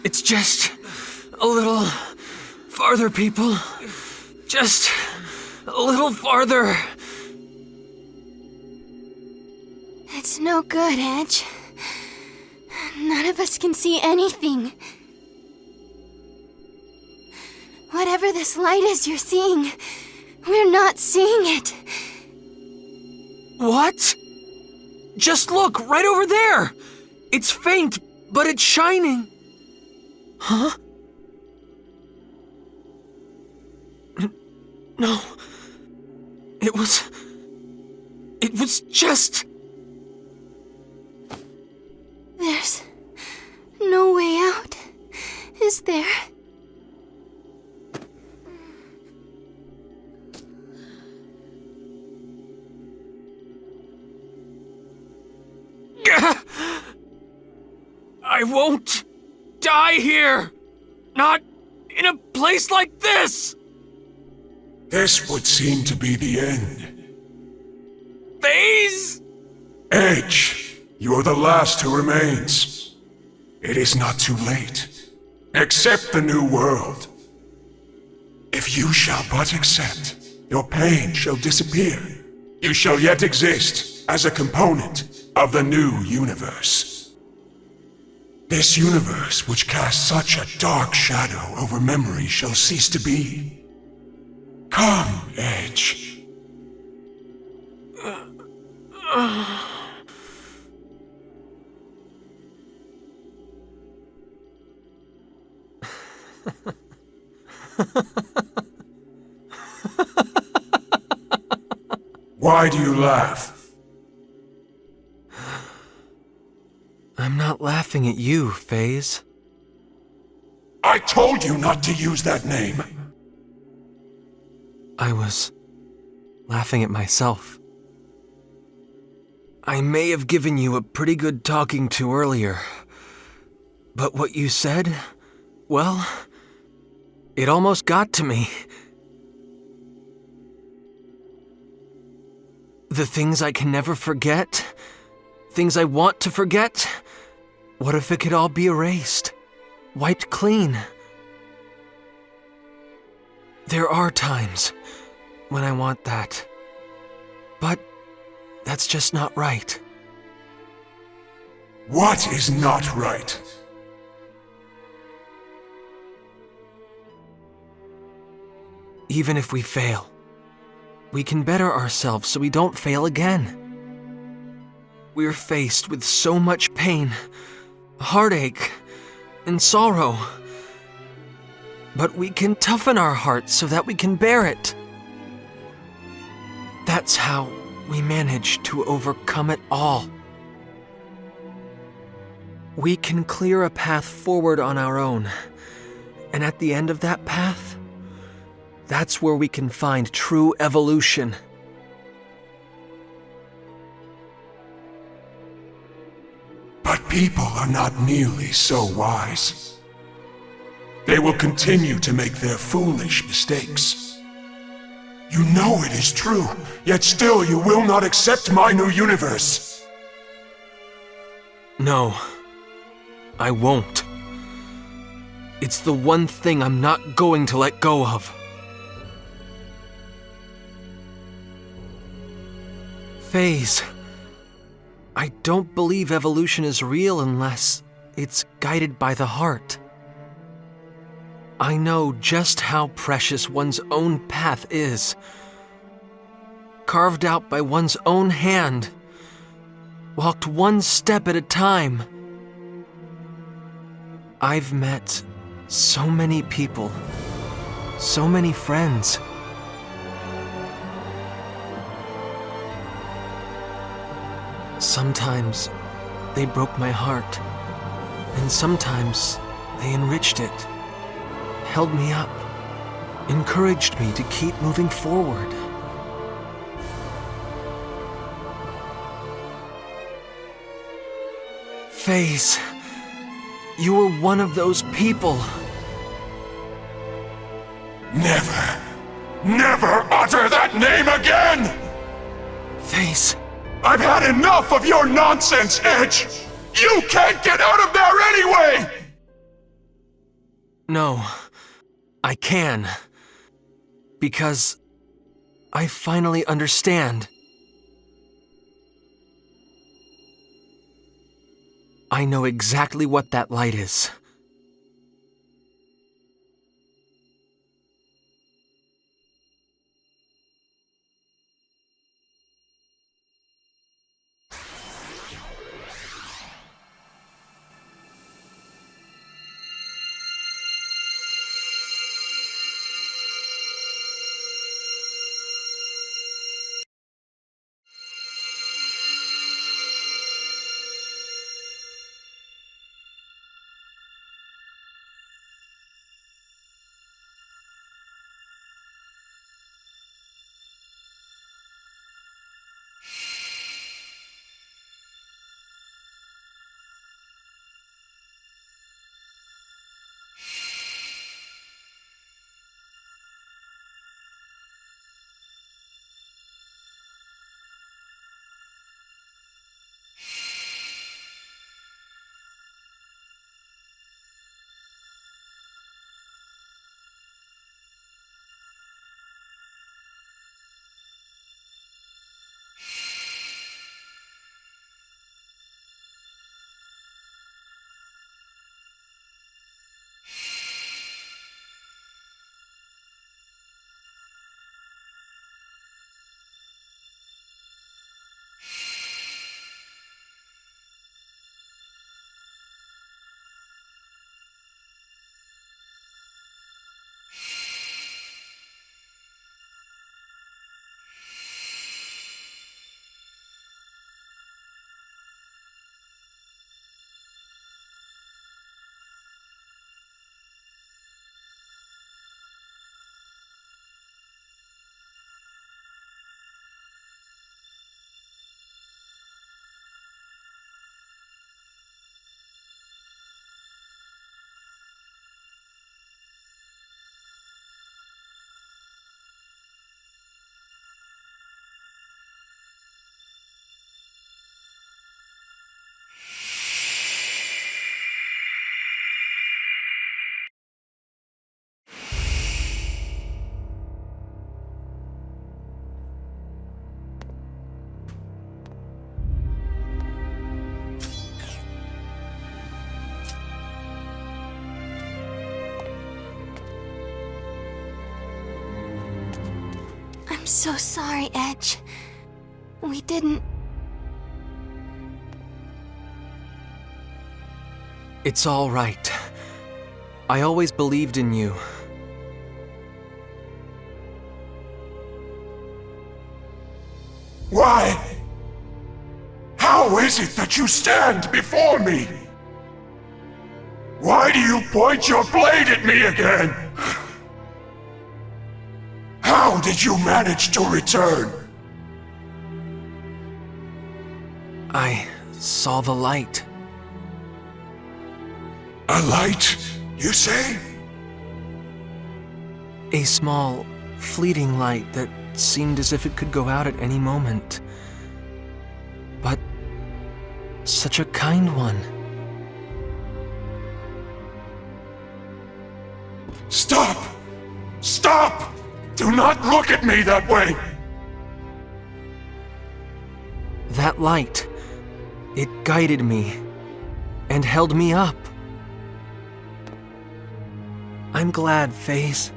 It's just a little farther, people. Just a little farther. It's no good, Edge. None of us can see anything. Whatever this light is you're seeing, we're not seeing it. What? Just look, right over there! It's faint, but it's shining. Huh? No. It was just... There's no way out, is there? I won't die here! Not in a place like this! This would seem to be the end. FaZe? Edge, you're the last who remains. It is not too late. Accept the new world. If you shall but accept, your pain shall disappear. You shall yet exist as a component of the new universe. This universe which casts such a dark shadow over memory shall cease to be. Come, Edge. Why do you laugh? I'm not laughing at you, FaZe. I told you not to use that name. I was laughing at myself. I may have given you a pretty good talking to earlier, but what you said, well, it almost got to me. The things I can never forget, things I want to forget, what if it could all be erased, wiped clean? There are times when I want that, but that's just not right. What is not right? Even if we fail, we can better ourselves so we don't fail again. We're faced with so much pain, heartache, and sorrow. But we can toughen our hearts so that we can bear it. That's how we manage to overcome it all. We can clear a path forward on our own, and at the end of that path, that's where we can find true evolution. But people are not nearly so wise. They will continue to make their foolish mistakes. You know it is true, yet still you will not accept my new universe. No, I won't. It's the one thing I'm not going to let go of. FaZe, I don't believe evolution is real unless it's guided by the heart. I know just how precious one's own path is. Carved out by one's own hand. Walked one step at a time. I've met so many people, so many friends. Sometimes they broke my heart, and sometimes they enriched it, held me up, encouraged me to keep moving forward. FaZe, you were one of those people. Never, never utter that name again! FaZe. I've had enough of your nonsense, Edge! You can't get out of there anyway! No, I can. Because I finally understand. I know exactly what that light is. I'm so sorry, Edge. We didn't... It's all right. I always believed in you. Why? How is it that you stand before me? Why do you point your blade at me again? How did you manage to return? I saw the light. A light, you say? A small, fleeting light that seemed as if it could go out at any moment. But such a kind one. Stop! Stop! Do not look at me that way! That light, it guided me and held me up. I'm glad, Faze.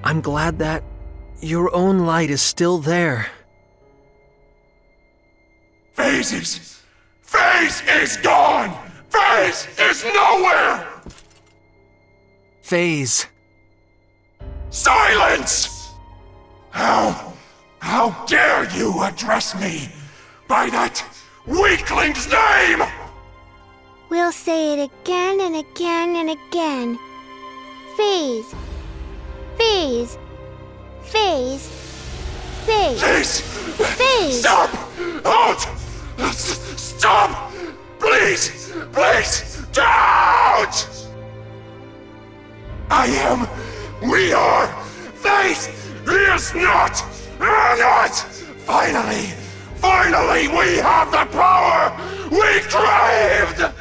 I'm glad that your own light is still there. Faze is gone! Faze is nowhere! Faze. Silence! How dare you address me by that weakling's name? We'll say it again and again and again. Faze. Faze. Faze. Faze. Please! Faze. Stop! Halt! Stop! Please! Please! Don't! We are! Faze is not! Not! Finally, we have the power we craved!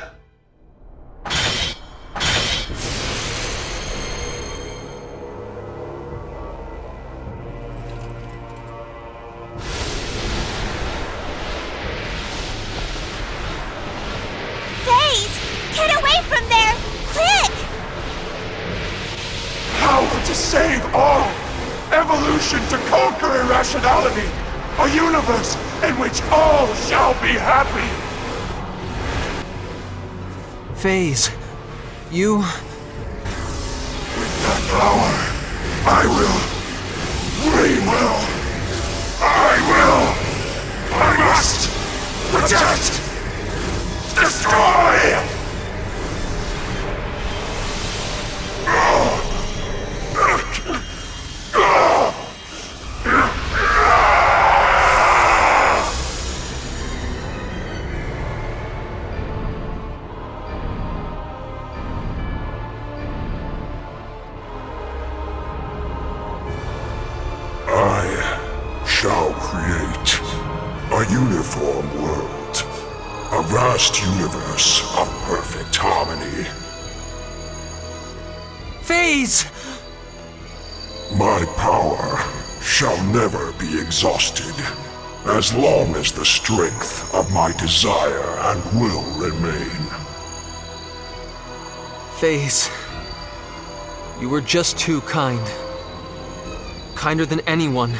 to save all. Evolution to conquer irrationality. A universe in which all shall be happy. Phase, you... With that power, I will. We will. I must protect. Destroy. Shall create a uniform world, a vast universe of perfect harmony. Phase! My power shall never be exhausted, as long as the strength of my desire and will remain. Phase, you were just too kind. Kinder than anyone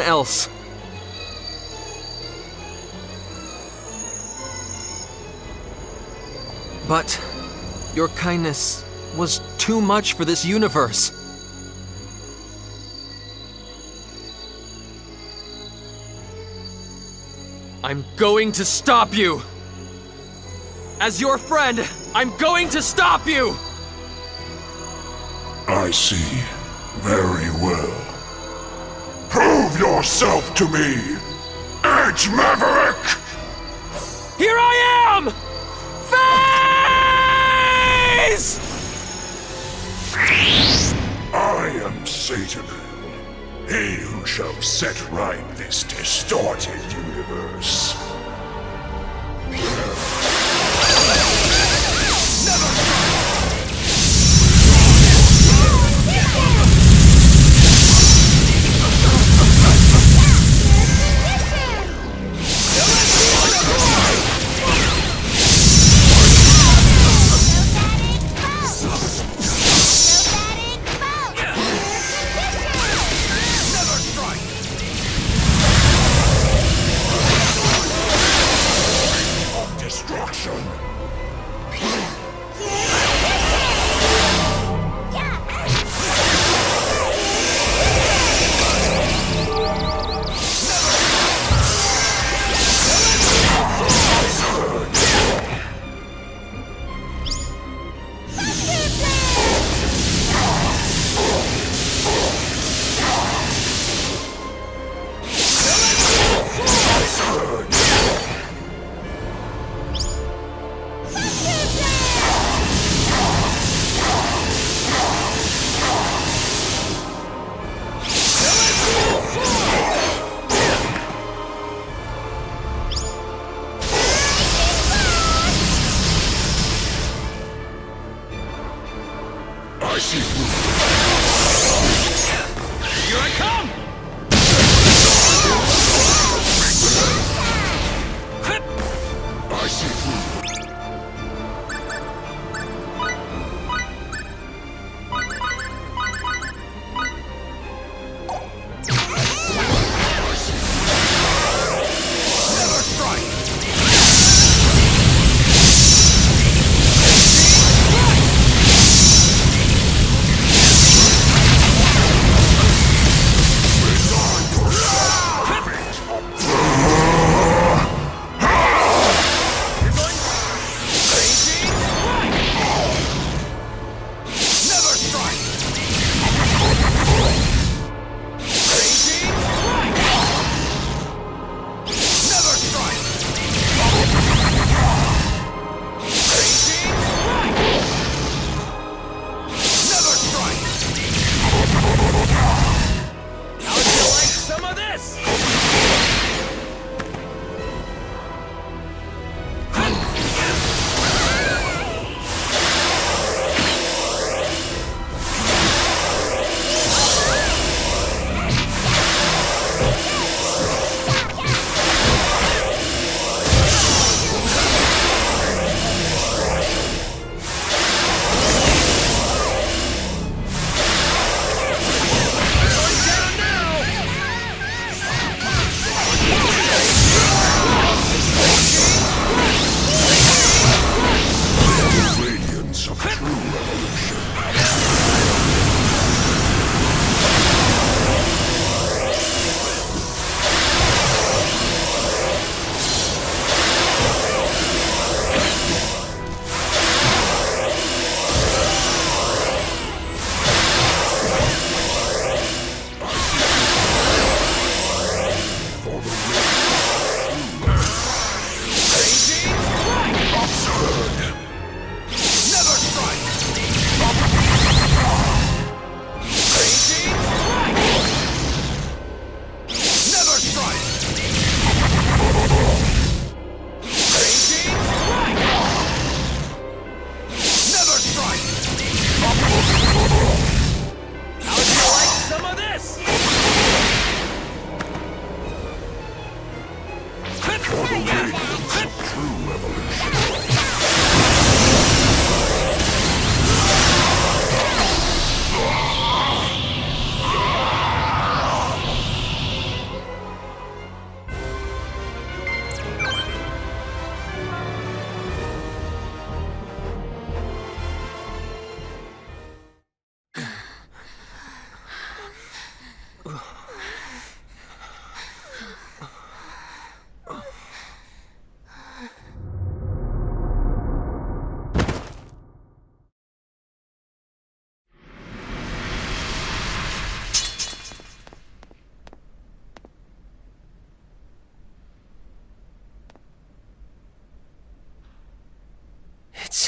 else. But your kindness was too much for this universe. I'm going to stop you! As your friend, I'm going to stop you! I see. Very well. Prove yourself to me, Edge Maverick! Here I am! Phase! I am Satan, he who shall set right this distorted universe.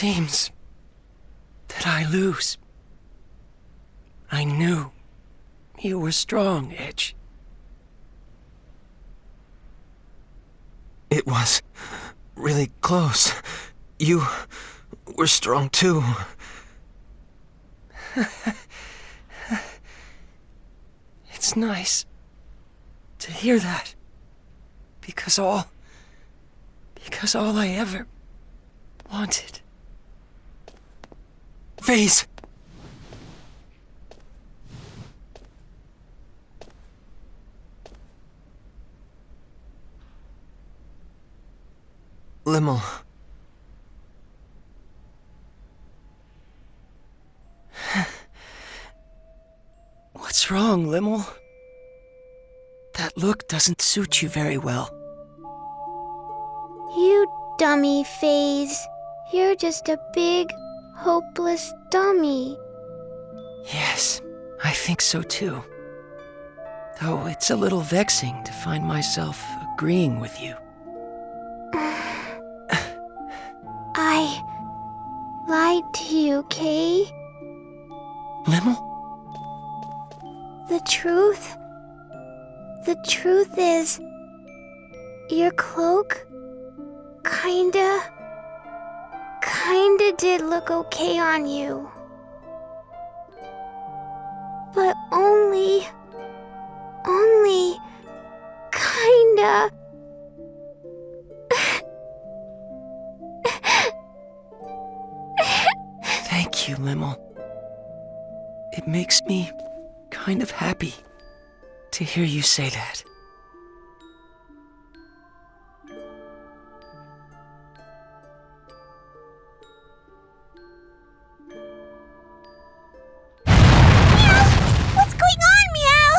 seems that I lose. I knew you were strong, Edge. It was really close. You were strong too. It's nice to hear that. Because all I ever wanted. Phase! Limmel. What's wrong, Limmel? That look doesn't suit you very well. You dummy, Phase. You're just a big, hopeless dummy. Yes, I think so too. Though it's a little vexing to find myself agreeing with you. I lied to you, Kay. Limmel? The truth is, your cloak kinda did look okay on you. But only kinda. Thank you, Limmel. It makes me kind of happy to hear you say that. What's going on, Meow?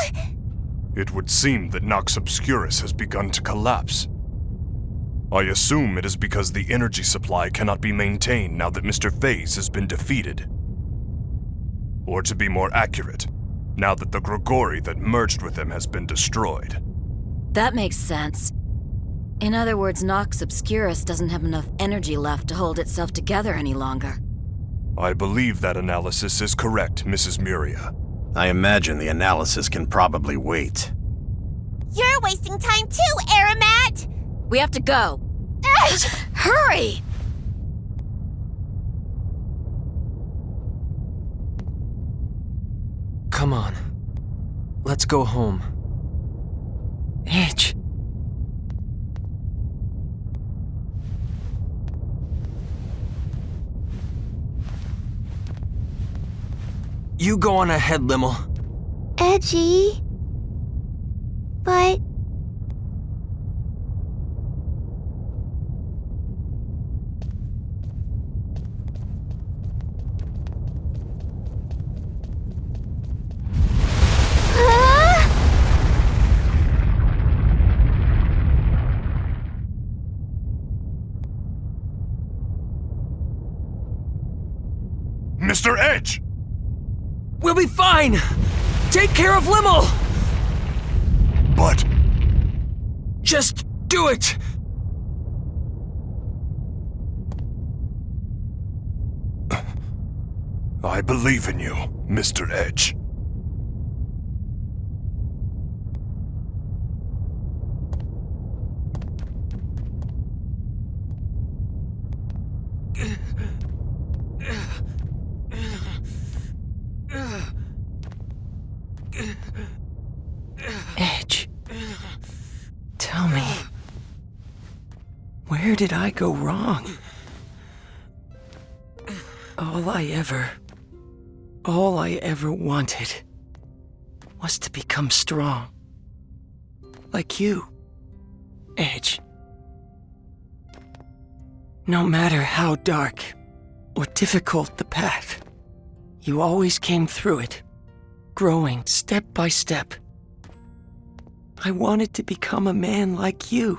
It would seem that Nox Obscurus has begun to collapse. I assume it is because the energy supply cannot be maintained now that Mr. Phase has been defeated. Or to be more accurate, now that the Grigori that merged with him has been destroyed. That makes sense. In other words, Nox Obscurus doesn't have enough energy left to hold itself together any longer. I believe that analysis is correct, Mrs. Muria. I imagine the analysis can probably wait. You're wasting time too, Aramat! We have to go. Hurry! Come on. Let's go home. Edge. You go on ahead, Limmel. Edgy. But Mr. Edge! We'll be fine! Take care of Limmel! But... Just do it! I believe in you, Mr. Edge. Edge. Tell me. Where did I go wrong? All I ever wanted was to become strong. Like you, Edge. No matter how dark or difficult the path, you always came through it, growing step by step. I wanted to become a man like you,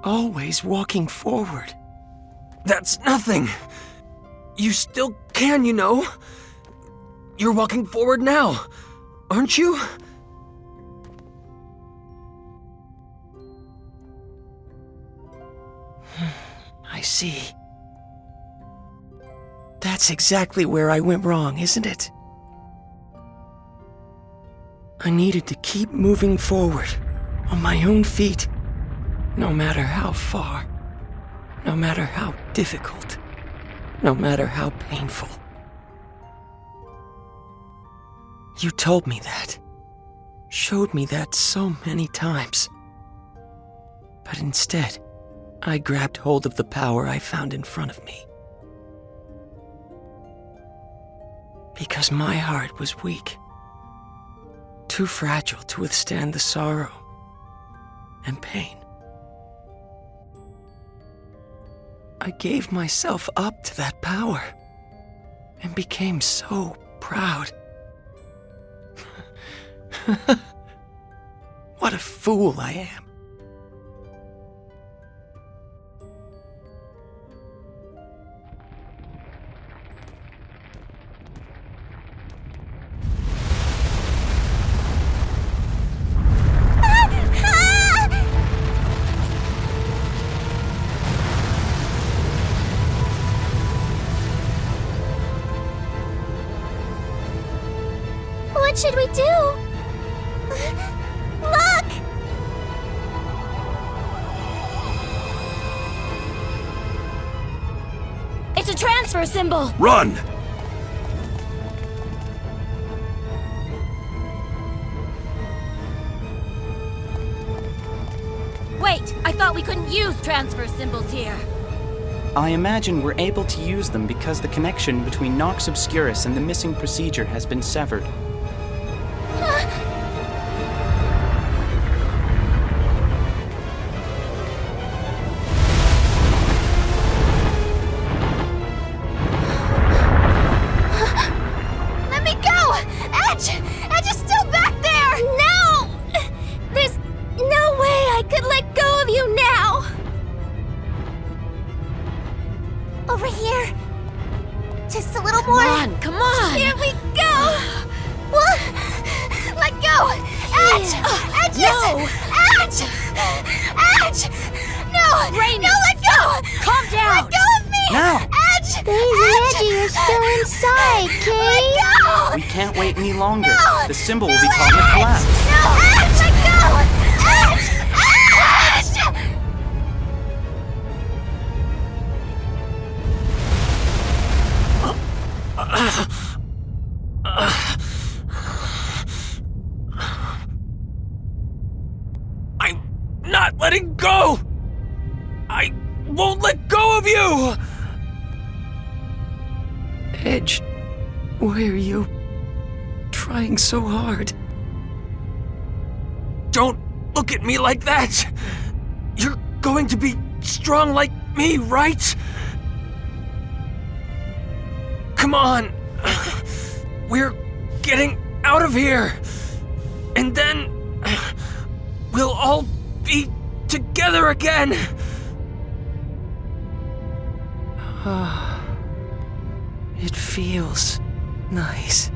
always walking forward. That's nothing. You still can, you know. You're walking forward now, aren't you? I see. That's exactly where I went wrong, isn't it? I needed to keep moving forward on my own feet, no matter how far, no matter how difficult, no matter how painful. You told me that, showed me that so many times. But instead, I grabbed hold of the power I found in front of me. Because my heart was weak, too fragile to withstand the sorrow and pain. I gave myself up to that power and became so proud. What a fool I am. What should we do? Look! It's a transfer symbol! Run! Wait, I thought we couldn't use transfer symbols here. I imagine we're able to use them because the connection between Nox Obscurus and the missing procedure has been severed. Let me go! Edge! Edge is still back there! No! There's no way I could let go of you now! Over here. Just a little more. Come on! Here we go! Let go! Edge! Edge, No! Edge! Edge! No! Rainy, No, let go! Calm down! Let go of me! Now! Edge! Daisy Edge! Edgy is still inside, Kay! Let go! We can't wait any longer. No! The symbol will be caught in a collapse. No! Edge! Let go! Edge! Edge! I'm not letting go! I won't let go of you! Edge, why are you trying so hard? Don't look at me like that! You're going to be strong like me, right? Come on! We're getting out of here! And then we'll all be together again! It feels nice.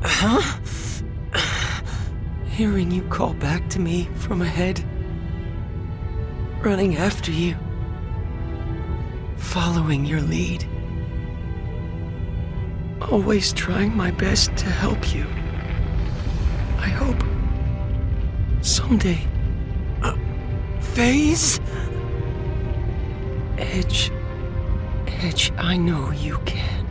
Huh? Hearing you call back to me from ahead. Running after you. Following your lead. Always trying my best to help you. I hope someday. Phase? Edge, I know you can.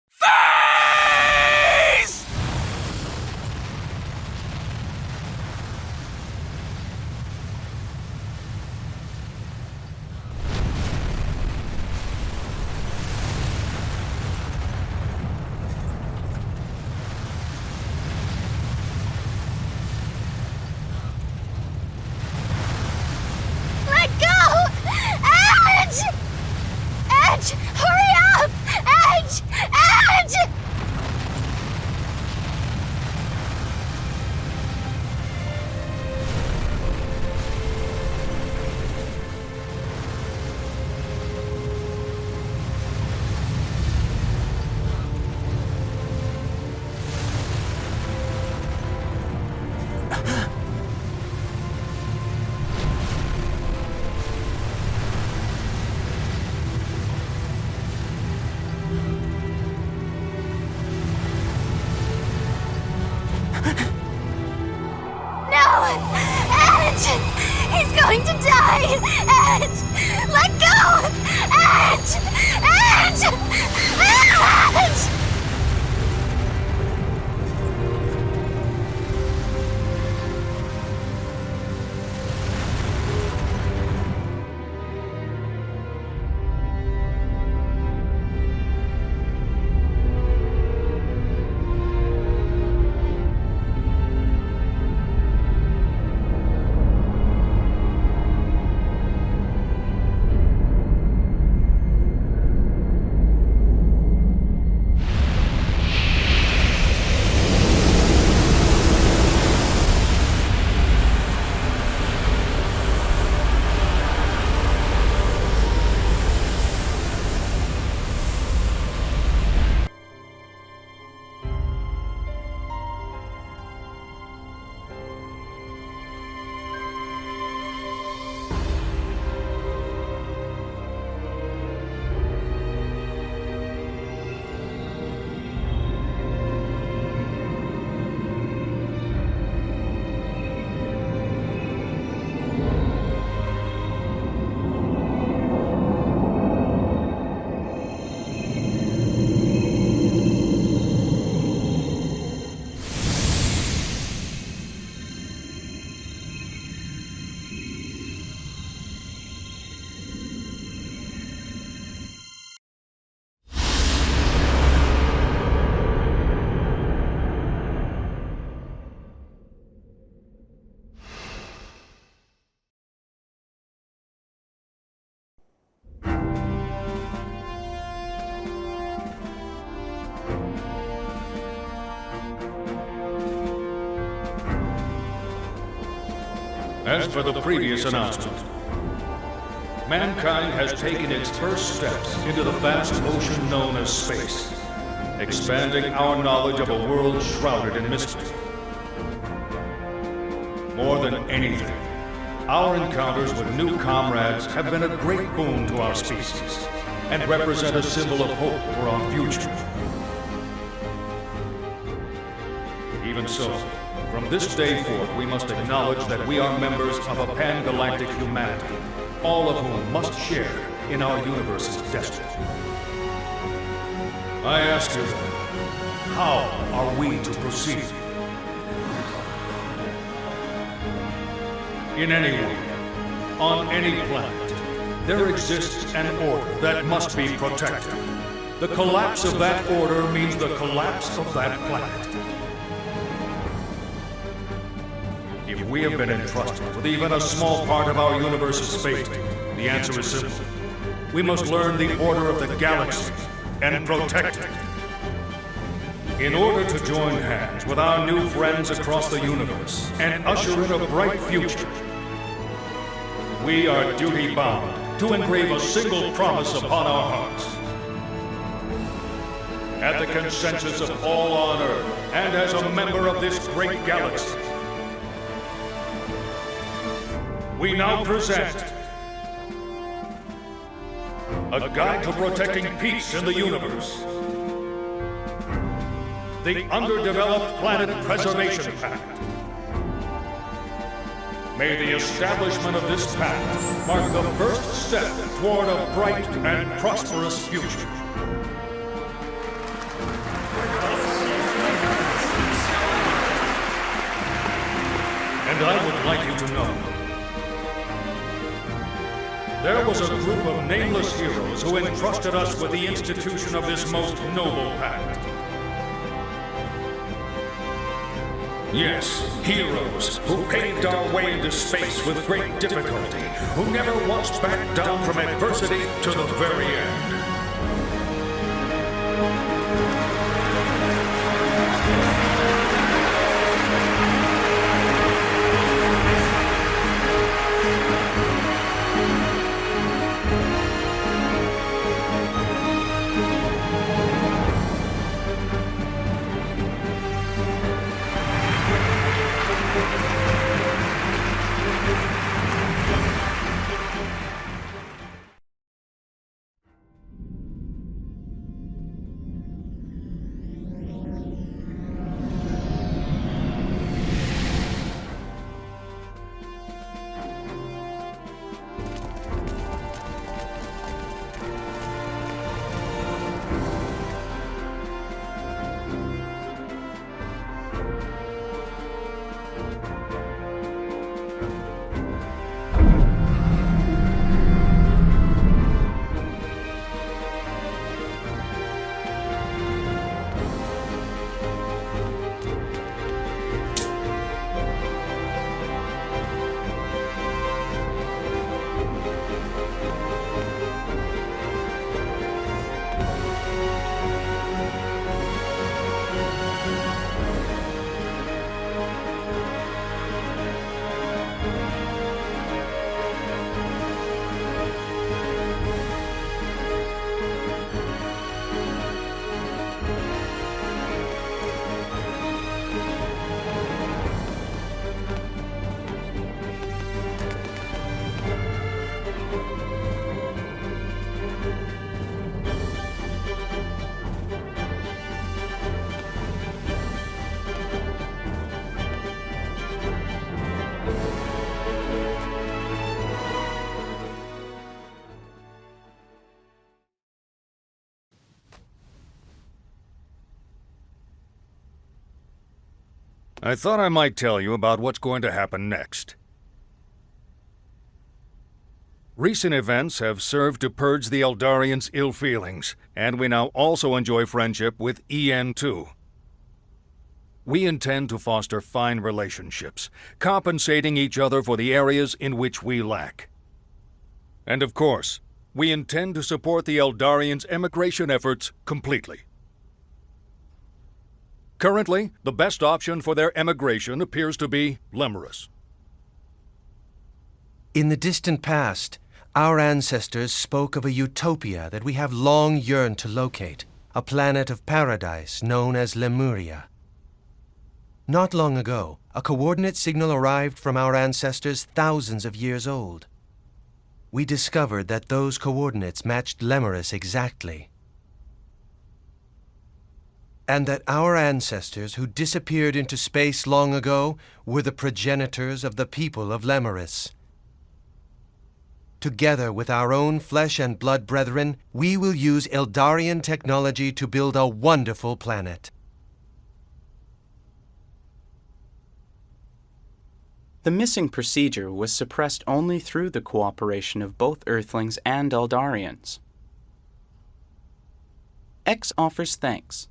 Phase! As per the previous announcement, mankind has taken its first steps into the vast ocean known as space, expanding our knowledge of a world shrouded in mystery. More than anything, our encounters with new comrades have been a great boon to our species and represent a symbol of hope for our future. Even so, from this day forth, we must acknowledge that we are members of a pan-galactic humanity, all of whom must share in our universe's destiny. I ask you then, how are we to proceed? In any way, on any planet, there exists an order that must be protected. The collapse of that order means the collapse of that planet. If we have been entrusted with even a small part of our universe's fate, the answer is simple. We must learn the order of the galaxy and protect it. In order to join hands with our new friends across the universe and usher in a bright future, we are duty-bound to engrave a single promise upon our hearts. At the consensus of all on Earth, and as a member of this great galaxy, we now present a guide to protecting peace in the universe. The Underdeveloped Planet Preservation Pact. May the establishment of this pact mark the first step toward a bright and prosperous future. And I would like you to know, there was a group of nameless heroes who entrusted us with the institution of this most noble pact. Yes, heroes who paved our way into space with great difficulty, who never once backed down from adversity to the very end. I thought I might tell you about what's going to happen next. Recent events have served to purge the Eldarians' ill feelings, and we now also enjoy friendship with EN2. We intend to foster fine relationships, compensating each other for the areas in which we lack. And of course, we intend to support the Eldarians' emigration efforts completely. Currently, the best option for their emigration appears to be Lemurus. In the distant past, our ancestors spoke of a utopia that we have long yearned to locate, a planet of paradise known as Lemuria. Not long ago, a coordinate signal arrived from our ancestors thousands of years old. We discovered that those coordinates matched Lemurus exactly, and that our ancestors who disappeared into space long ago were the progenitors of the people of Lemurus. Together with our own flesh and blood brethren, we will use Eldarian technology to build a wonderful planet. The missing procedure was suppressed only through the cooperation of both Earthlings and Eldarians. X offers thanks,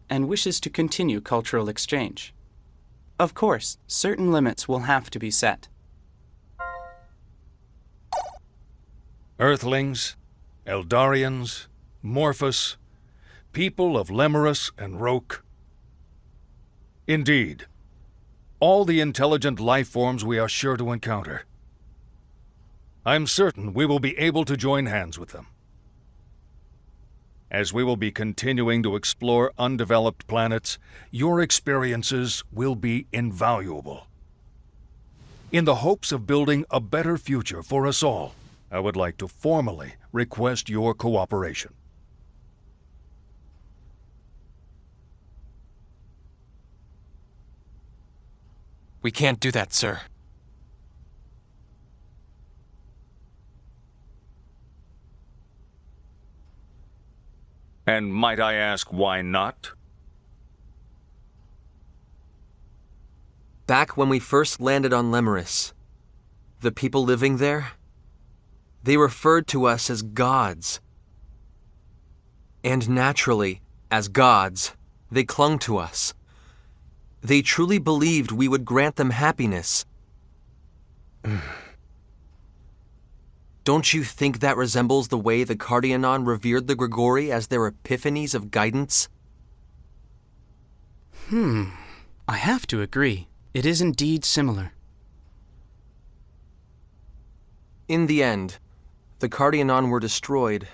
and wishes to continue cultural exchange. Of course, certain limits will have to be set. Earthlings, Eldarians, Morphus, people of Lemurus and Roke. Indeed, all the intelligent life forms we are sure to encounter. I'm certain we will be able to join hands with them. As we will be continuing to explore undeveloped planets, your experiences will be invaluable. In the hopes of building a better future for us all, I would like to formally request your cooperation. We can't do that, sir. And might I ask why not? Back when we first landed on Lemurus, the people living there, they referred to us as gods. And naturally, as gods, they clung to us. They truly believed we would grant them happiness. Don't you think that resembles the way the Cardianon revered the Grigori as their epiphanies of guidance? I have to agree. It is indeed similar. In the end, the Cardianon were destroyed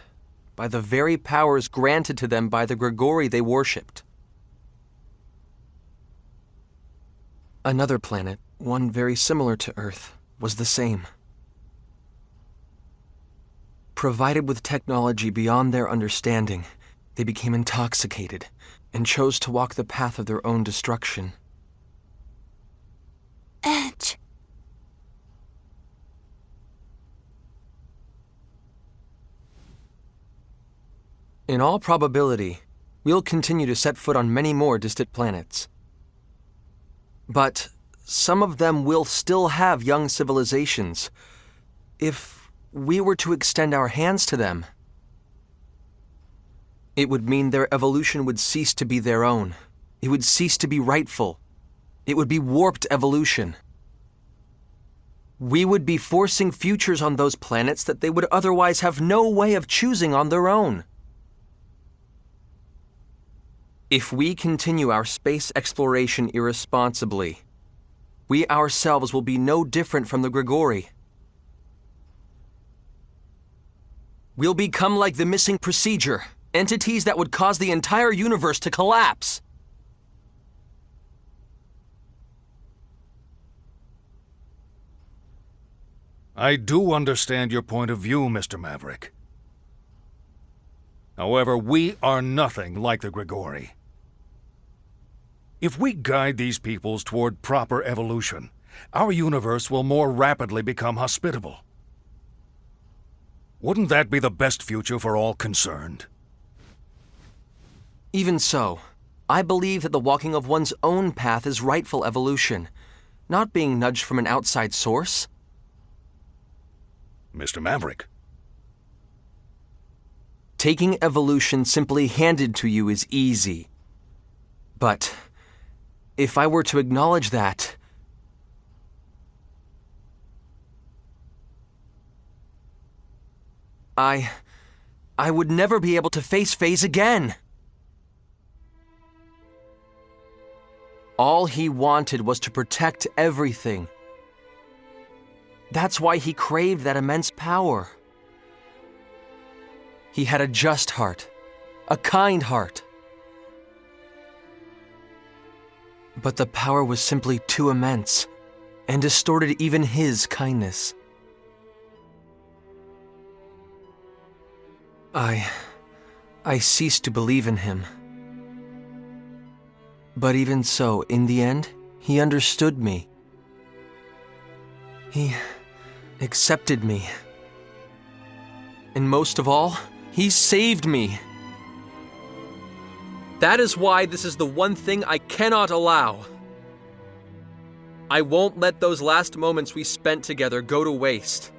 by the very powers granted to them by the Grigori they worshipped. Another planet, one very similar to Earth, was the same. Provided with technology beyond their understanding, they became intoxicated and chose to walk the path of their own destruction. Edge. In all probability, we'll continue to set foot on many more distant planets. But some of them will still have young civilizations. If we were to extend our hands to them, it would mean their evolution would cease to be their own. It would cease to be rightful. It would be warped evolution. We would be forcing futures on those planets that they would otherwise have no way of choosing on their own. If we continue our space exploration irresponsibly, we ourselves will be no different from the Grigori. We'll become like the missing procedure, entities that would cause the entire universe to collapse. I do understand your point of view, Mr. Maverick. However, we are nothing like the Grigori. If we guide these peoples toward proper evolution, our universe will more rapidly become hospitable. Wouldn't that be the best future for all concerned? Even so, I believe that the walking of one's own path is rightful evolution, not being nudged from an outside source. Mr. Maverick. Taking evolution simply handed to you is easy. But if I were to acknowledge that, I would never be able to face Phase again. All he wanted was to protect everything. That's why he craved that immense power. He had a just heart, a kind heart. But the power was simply too immense and distorted even his kindness. I ceased to believe in him. But even so, in the end, he understood me. He accepted me. And most of all, he saved me. That is why this is the one thing I cannot allow. I won't let those last moments we spent together go to waste.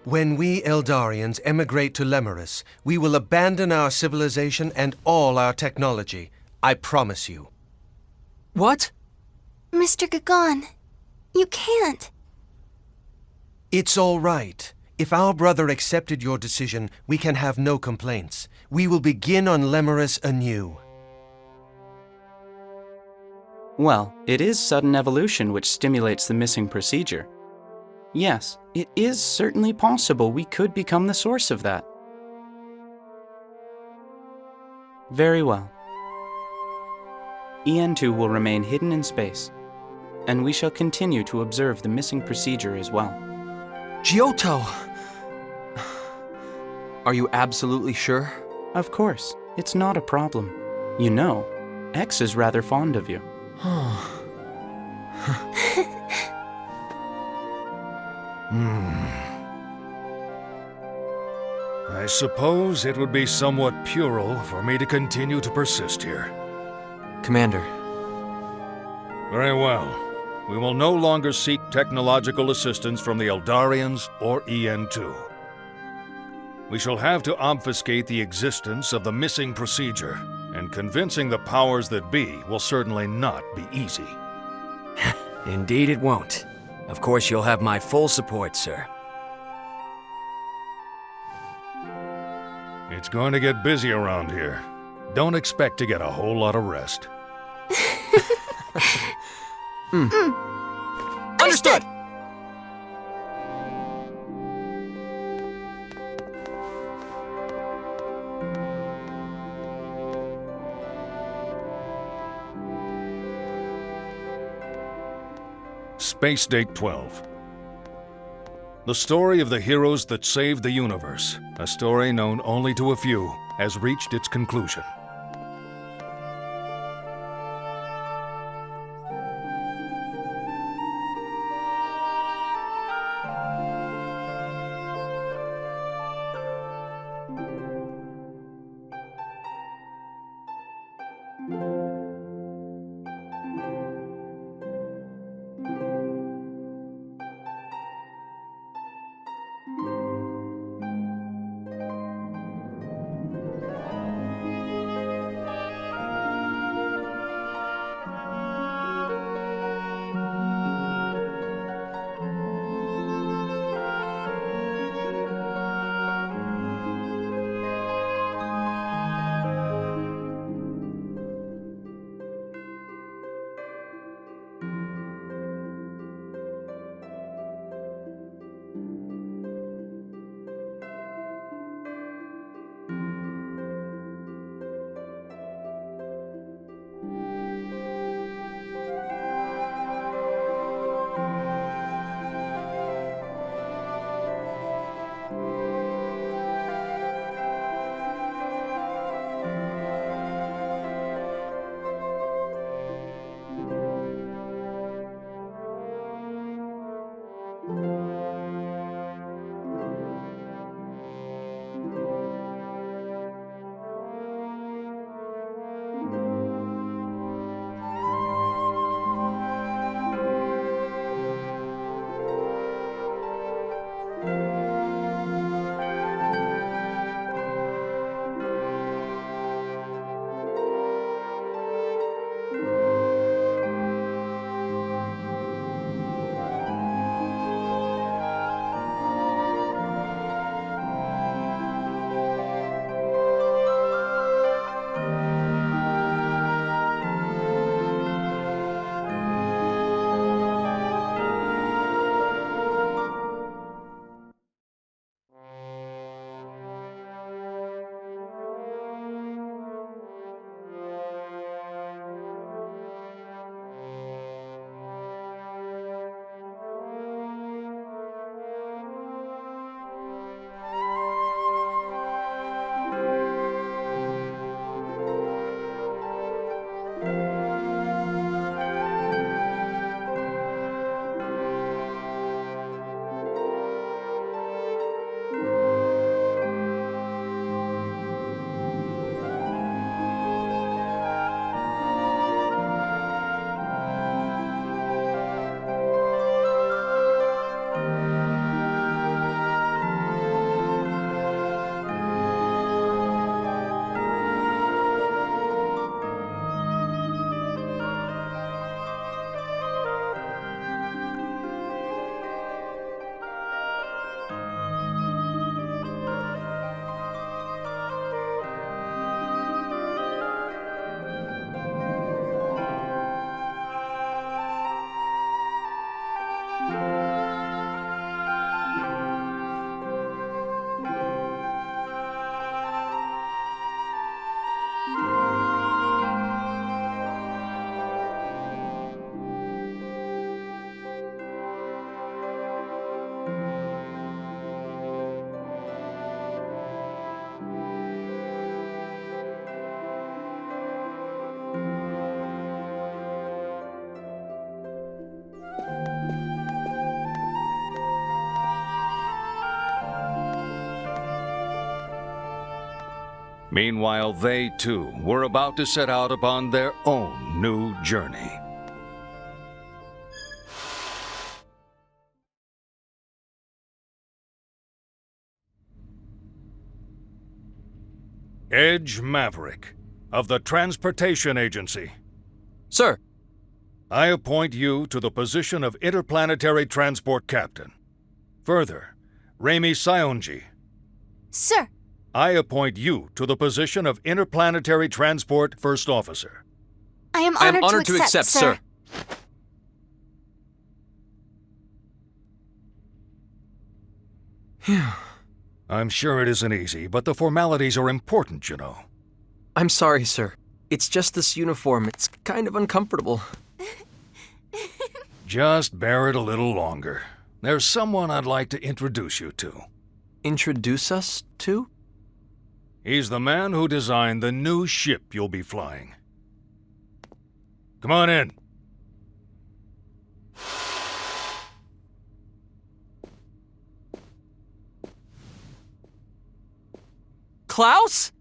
When we Eldarians emigrate to Lemurus, we will abandon our civilization and all our technology. I promise you. What? Mr. Gagon, you can't. It's all right. If our brother accepted your decision, we can have no complaints. We will begin on Lemurus anew. Well, it is sudden evolution which stimulates the missing procedure. Yes, it is certainly possible we could become the source of that. Very well. EN2 will remain hidden in space, and we shall continue to observe the missing procedure as well. Giotto! Are you absolutely sure? Of course, it's not a problem. You know, X is rather fond of you. I suppose it would be somewhat puerile for me to continue to persist here. Commander. Very well. We will no longer seek technological assistance from the Eldarians or EN2. We shall have to obfuscate the existence of the missing procedure, and convincing the powers that be will certainly not be easy. Indeed it won't. Of course you'll have my full support, sir. It's going to get busy around here. Don't expect to get a whole lot of rest. Understood! Space Date 12. The story of the heroes that saved the universe, a story known only to a few, has reached its conclusion. Meanwhile, they too were about to set out upon their own new journey. Edge Maverick of the Transportation Agency. Sir, I appoint you to the position of Interplanetary Transport Captain. Further, Remi Sionji, Sir, I appoint you to the position of Interplanetary Transport First Officer. I am I am honored honored to accept, sir. I'm sure it isn't easy, but the formalities are important, you know. I'm sorry, sir. It's just this uniform. It's kind of uncomfortable. Just bear it a little longer. There's someone I'd like to introduce you to. Introduce us to? He's the man who designed the new ship you'll be flying. Come on in. Klaus?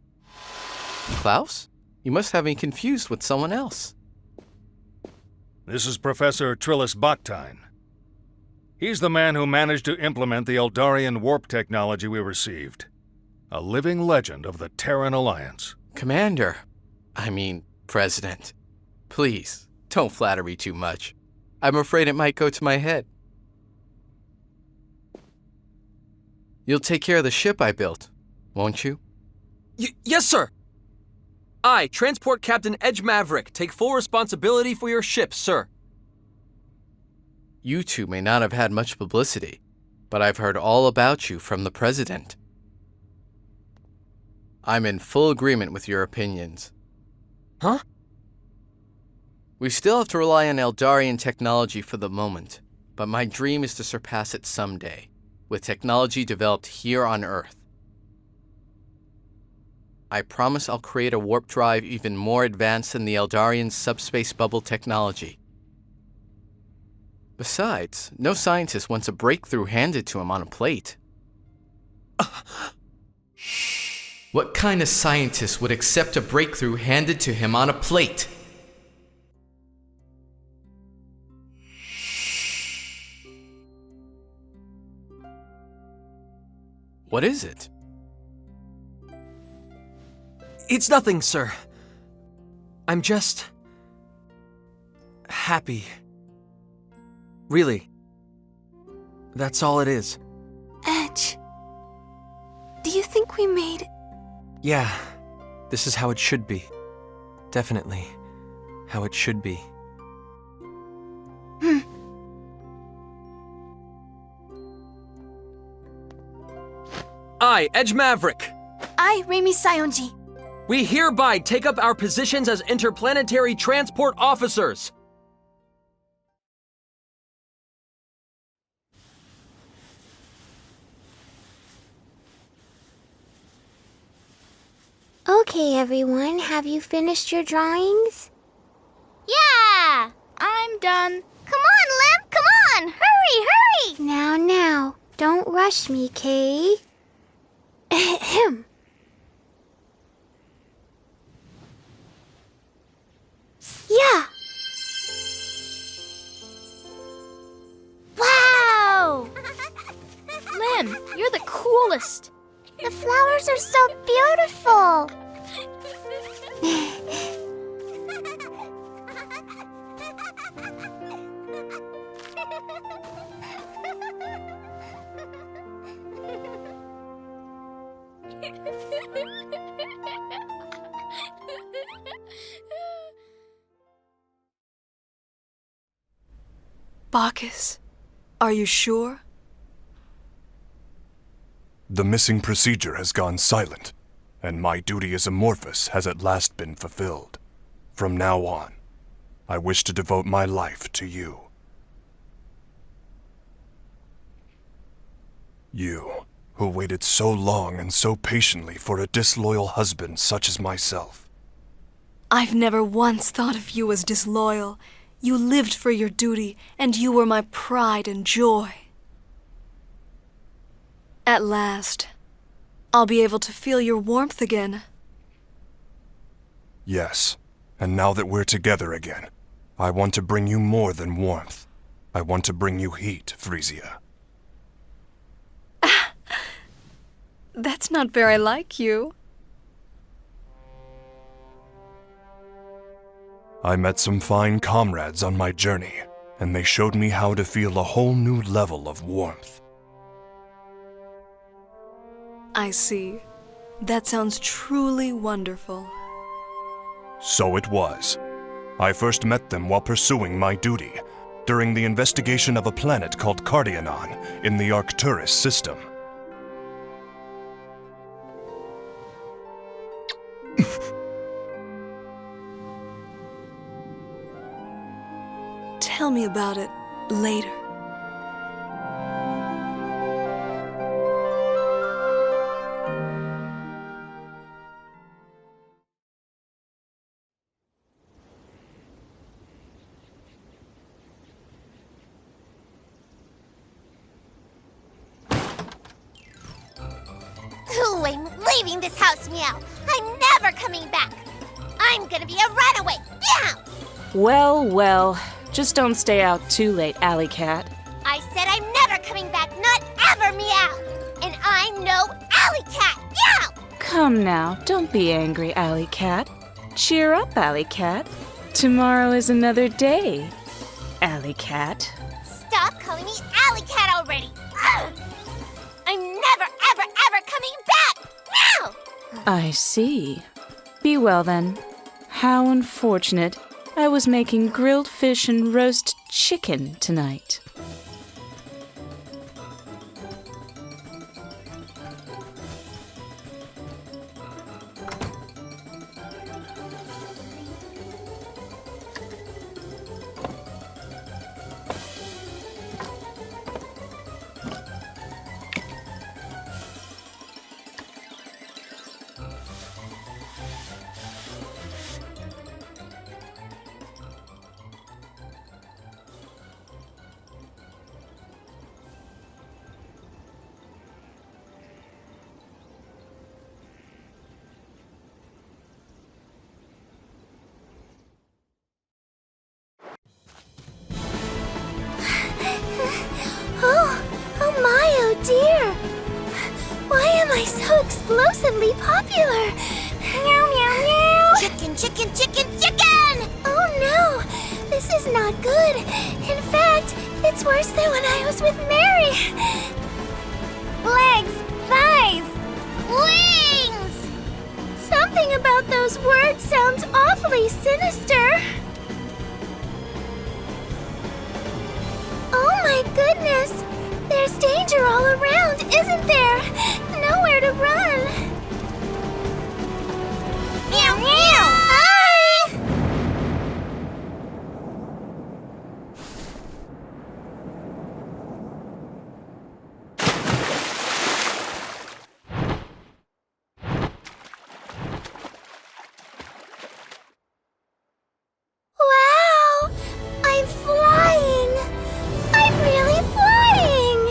Klaus? You must have me confused with someone else. This is Professor Trillis Baktine. He's the man who managed to implement the Eldarian warp technology we received. A living legend of the Terran Alliance. Commander. I mean, President. Please, don't flatter me too much. I'm afraid it might go to my head. You'll take care of the ship I built, won't you? Yes, sir! I, Transport Captain Edge Maverick, take full responsibility for your ship, sir. You two may not have had much publicity, but I've heard all about you from the President. I'm in full agreement with your opinions. Huh? We still have to rely on Eldarian technology for the moment, but my dream is to surpass it someday, with technology developed here on Earth. I promise I'll create a warp drive even more advanced than the Eldarian subspace bubble technology. Besides, no scientist wants a breakthrough handed to him on a plate. What kind of scientist would accept a breakthrough handed to him on a plate? What is it? It's nothing, sir. I'm just... happy. Really. That's all it is. Edge, do you think we made... Yeah, this is how it should be. Definitely how it should be. I, Edge Maverick. I, Remi Sionji. We hereby take up our positions as interplanetary transport officers. Okay, everyone, have you finished your drawings? Yeah! I'm done. Come on, Lim! Come on! Hurry, hurry! Now, don't rush me, Kay. Ahem. Yeah! Wow! Lim, you're the coolest. The flowers are so beautiful. Bacchus, are you sure? The missing procedure has gone silent, and my duty as Amorphous has at last been fulfilled. From now on, I wish to devote my life to you. You, who waited so long and so patiently for a disloyal husband such as myself. I've never once thought of you as disloyal. You lived for your duty, and you were my pride and joy. At last, I'll be able to feel your warmth again. Yes, and now that we're together again, I want to bring you more than warmth. I want to bring you heat, Frisia. That's not very like you. I met some fine comrades on my journey, and they showed me how to feel a whole new level of warmth. I see. That sounds truly wonderful. So it was. I first met them while pursuing my duty, during the investigation of a planet called Cardianon in the Arcturus system. Tell me about it later. Ooh, I'm leaving this house, Meow. I'm never coming back. I'm gonna be a runaway. Meow! Well, well. Just don't stay out too late, Alley Cat. I said I'm never coming back, not ever, Meow. And I'm no Alley Cat. Meow! Come now, don't be angry, Alley Cat. Cheer up, Alley Cat. Tomorrow is another day, Alley Cat. Stop calling me Alley Cat already. Ugh! I'm never, ever, ever coming back. Meow! I see. Be well then. How unfortunate. I was making grilled fish and roast chicken tonight. Oh my, oh dear. Why am I so explosively popular? Meow, meow, meow. Chicken, chicken, chicken, chicken! Oh no, this is not good. In fact, it's worse than when I was with Mary. Legs, thighs, wings! Something about those words sounds awfully sinister. Oh my goodness! There's danger all around, isn't there? Nowhere to run. Meow meow! Hi! Wow! I'm flying! I'm really flying!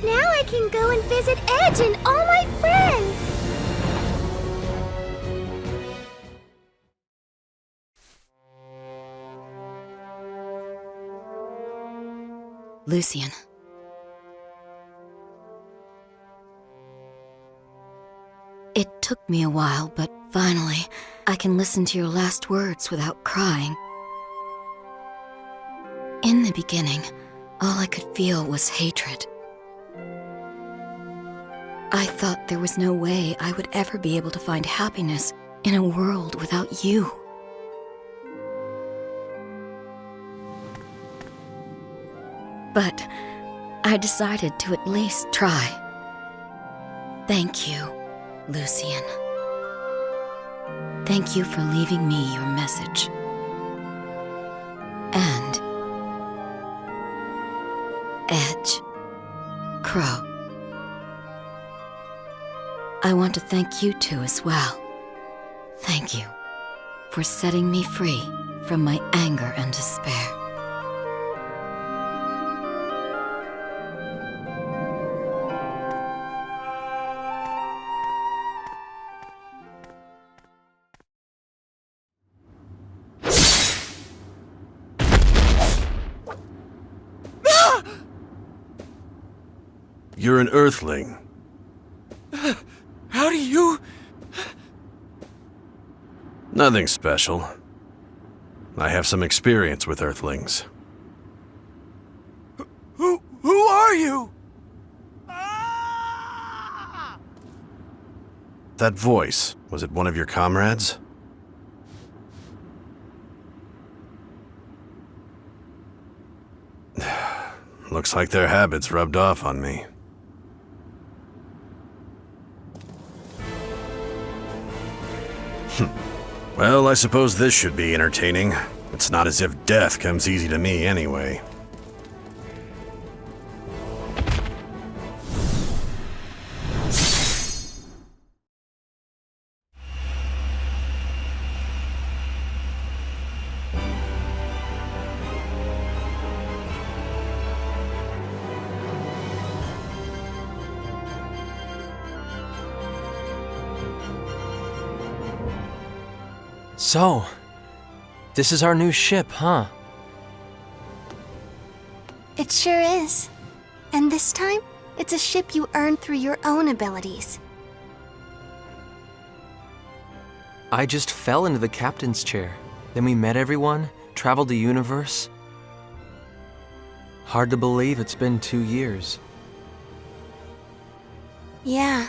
Now I can go and visit Edge and all my friends! Lucian. It took me a while, but finally, I can listen to your last words without crying. In the beginning, all I could feel was hatred. I thought there was no way I would ever be able to find happiness in a world without you. But I decided to at least try. Thank you, Lucian. Thank you for leaving me your message. And Edge, Crow. want to thank you two as well. Thank you for setting me free from my anger and despair. You're an Earthling. How do you... Nothing special. I have some experience with Earthlings. Who are you? That voice, was it one of your comrades? Looks like their habits rubbed off on me. Well, I suppose this should be entertaining. It's not as if death comes easy to me anyway. So, this is our new ship, huh? It sure is. And this time, it's a ship you earned through your own abilities. I just fell into the captain's chair. Then we met everyone, traveled the universe. Hard to believe it's been 2 years. Yeah.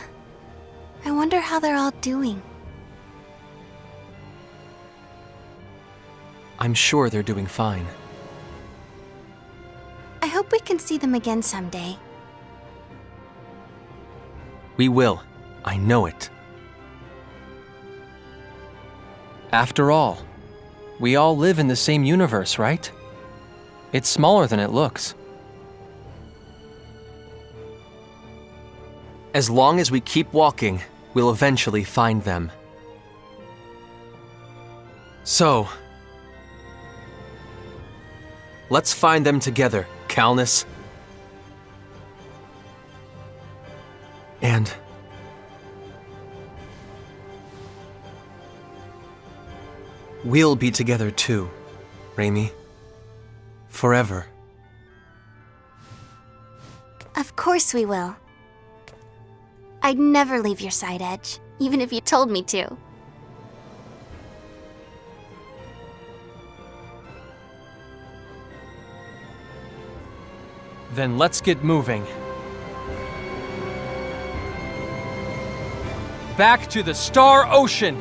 I wonder how they're all doing. I'm sure they're doing fine. I hope we can see them again someday. We will. I know it. After all, we all live in the same universe, right? It's smaller than it looks. As long as we keep walking, we'll eventually find them. So, let's find them together, Calnus. And we'll be together too, Raimi. Forever. Of course we will. I'd never leave your side, Edge, even if you told me to. Then let's get moving. Back to the Star Ocean!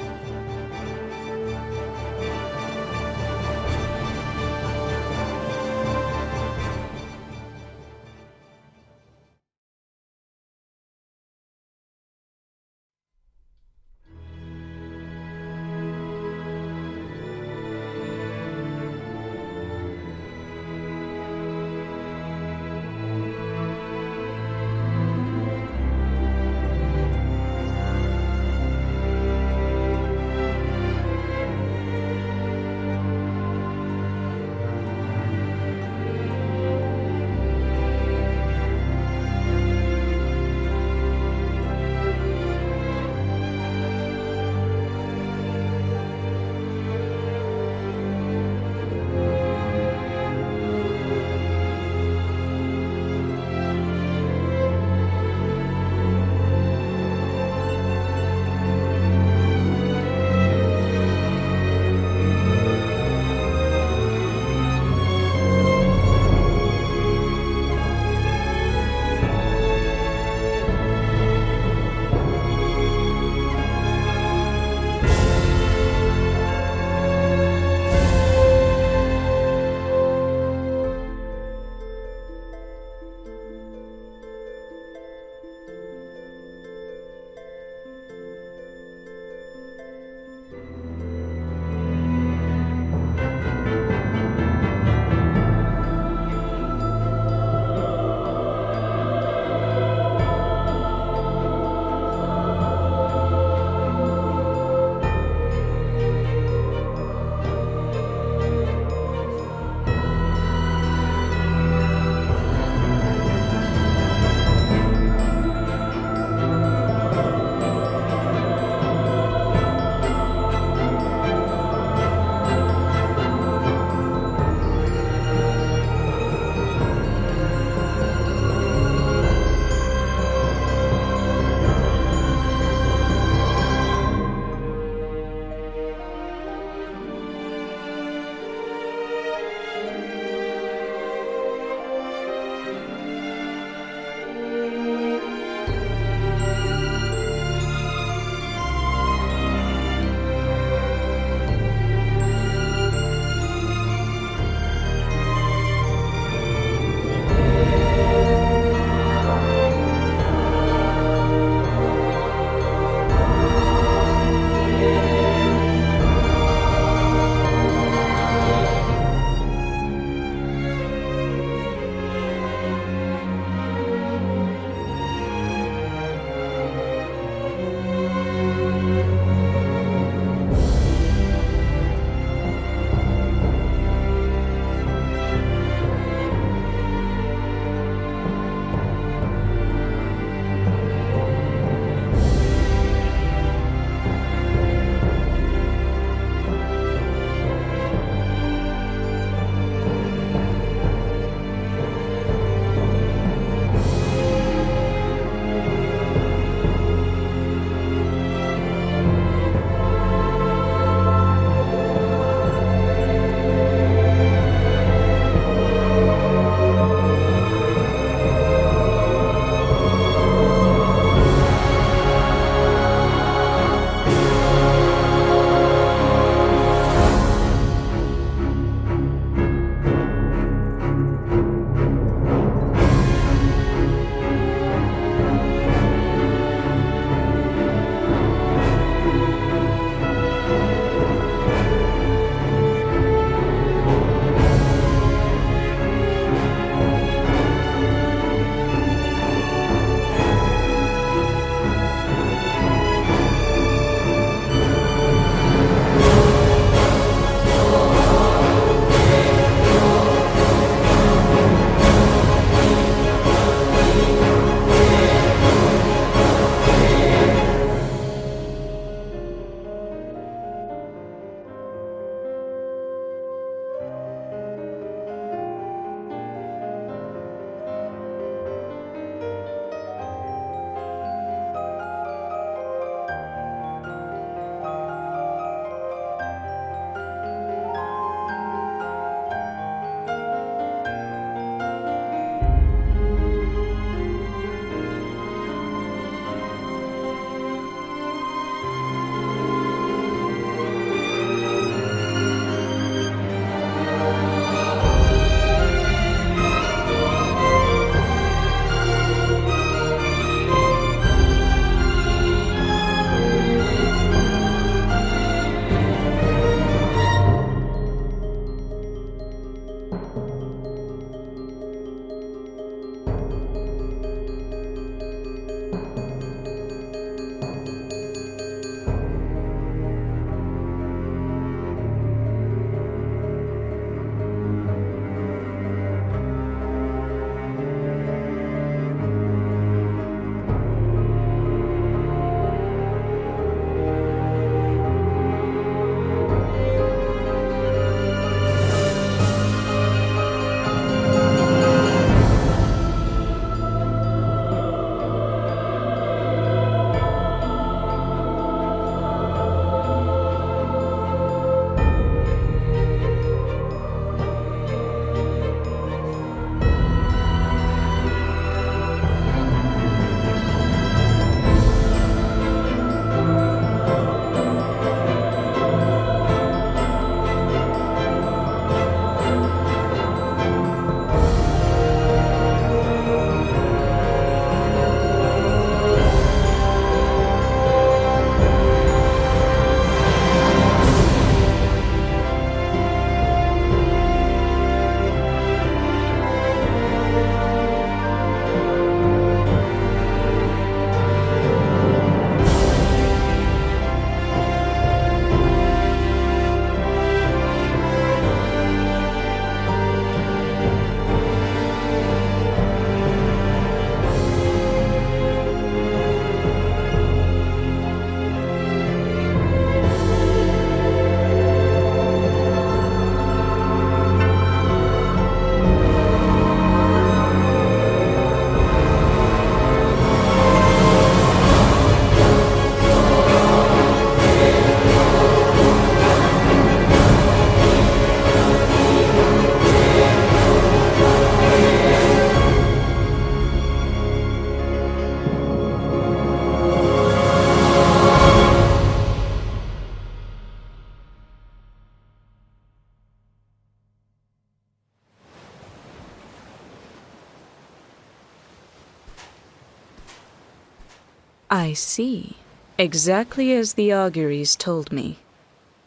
I see. Exactly as the auguries told me.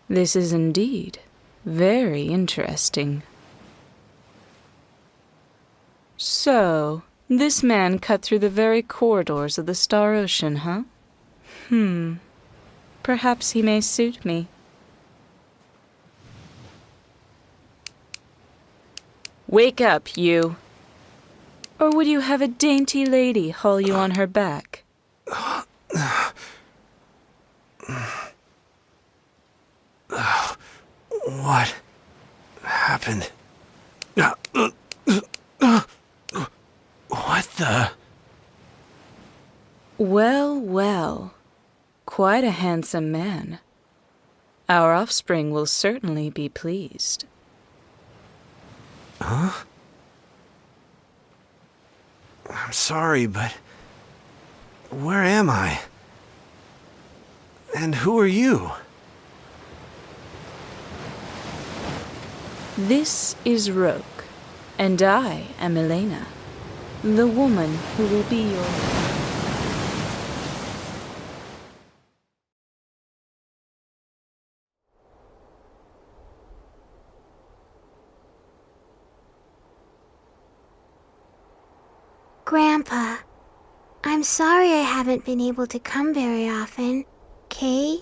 This is indeed very interesting. So, this man cut through the very corridors of the Star Ocean, huh? Perhaps he may suit me. Wake up, you! Or would you have a dainty lady haul you on her back? What happened? What the? Well, well. Quite a handsome man. Our offspring will certainly be pleased. Huh? I'm sorry, but where am I? And who are you? This is Roke, and I am Elena, the woman who will be your... Grandpa, I'm sorry I haven't been able to come very often, okay?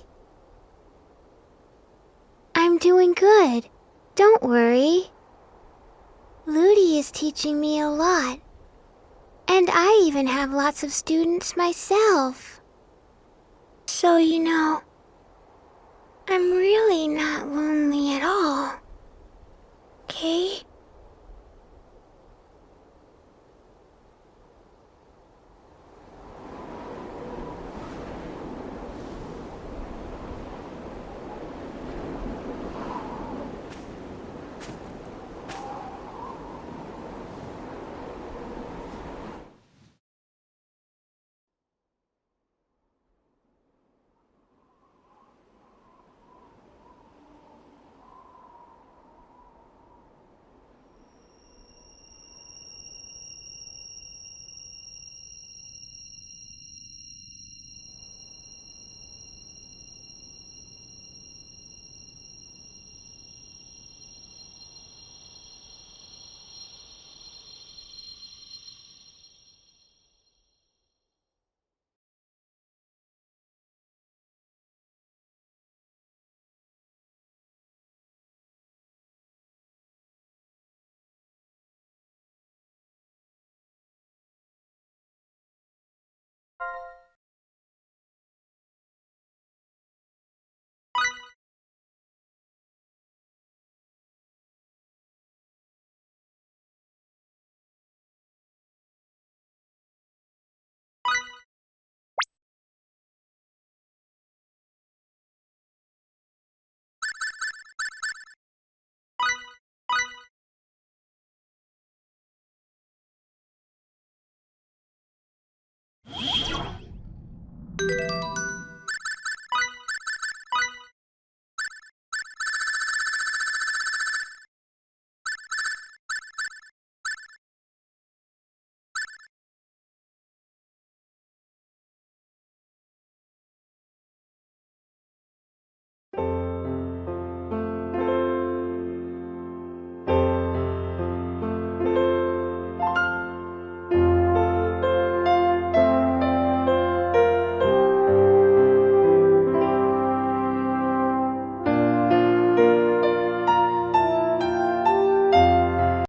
I'm doing good. Don't worry. Ludi is teaching me a lot. And I even have lots of students myself. So, you know, I'm really not lonely at all. Okay?